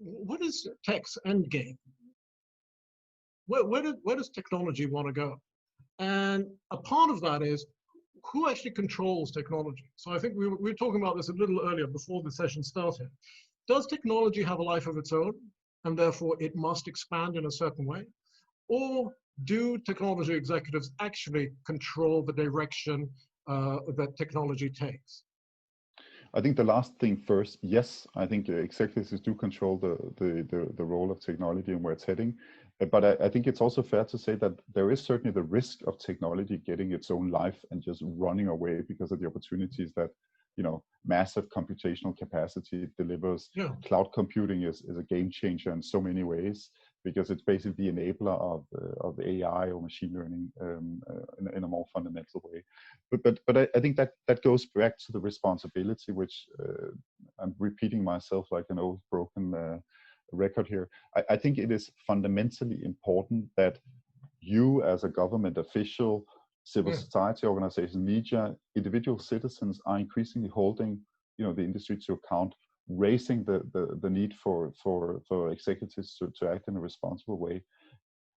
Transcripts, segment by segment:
what is tech's endgame? Where does technology want to go? And a part of that is who actually controls technology. So I think we were talking about this a little earlier before the session started. Does technology have a life of its own, and therefore it must expand in a certain way? Or do technology executives actually control the direction that technology takes? I think the last thing first, yes, I think executives do control the role of technology and where it's heading. But I think it's also fair to say that there is certainly the risk of technology getting its own life and just running away because of the opportunities that, massive computational capacity delivers. Yeah. Cloud computing is a game changer in so many ways, because it's basically the enabler of AI or machine learning in a more fundamental way. But I think that goes back to the responsibility, which I'm repeating myself like an old broken record here. I think it is fundamentally important that you, as a government official, civil society organization, media, individual citizens, are increasingly holding the industry to account, raising the need for executives to act in a responsible way.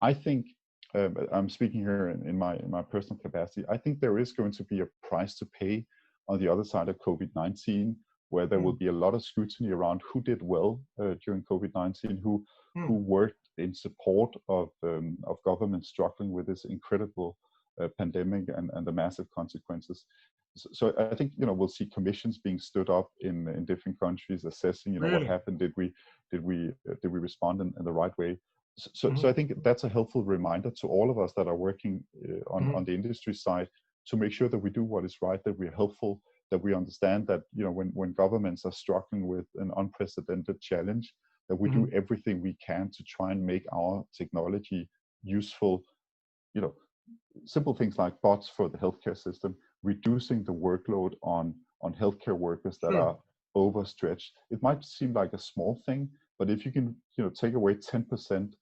I think I'm speaking here in my personal capacity. I think there is going to be a price to pay on the other side of COVID-19, where there will be a lot of scrutiny around who did well during COVID-19, who worked in support of government struggling with this incredible pandemic and the massive consequences. So I think we'll see commissions being stood up in different countries assessing what happened. Did we respond in the right way? So I think that's a helpful reminder to all of us that are working on the industry side, to make sure that we do what is right, that we're helpful, that we understand that when governments are struggling with an unprecedented challenge, that we do everything we can to try and make our technology useful. Simple things like bots for the healthcare system, reducing the workload on healthcare workers that are overstretched. It might seem like a small thing, but if you can take away 10%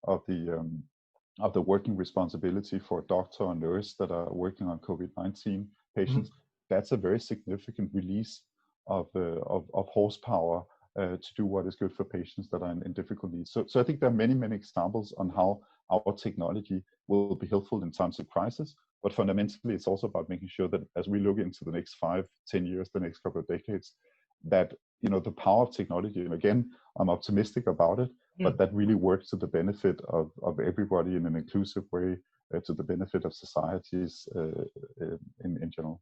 of the working responsibility for a doctor or nurse that are working on COVID-19 patients, that's a very significant release of horsepower to do what is good for patients that are in difficult needs. So I think there are many examples on how our technology will be helpful in times of crisis, but fundamentally it's also about making sure that as we look into the next 5-10 years, the next couple of decades, that the power of technology, and again, I'm optimistic about it, but that really works to the benefit of everybody in an inclusive way, to the benefit of societies in general.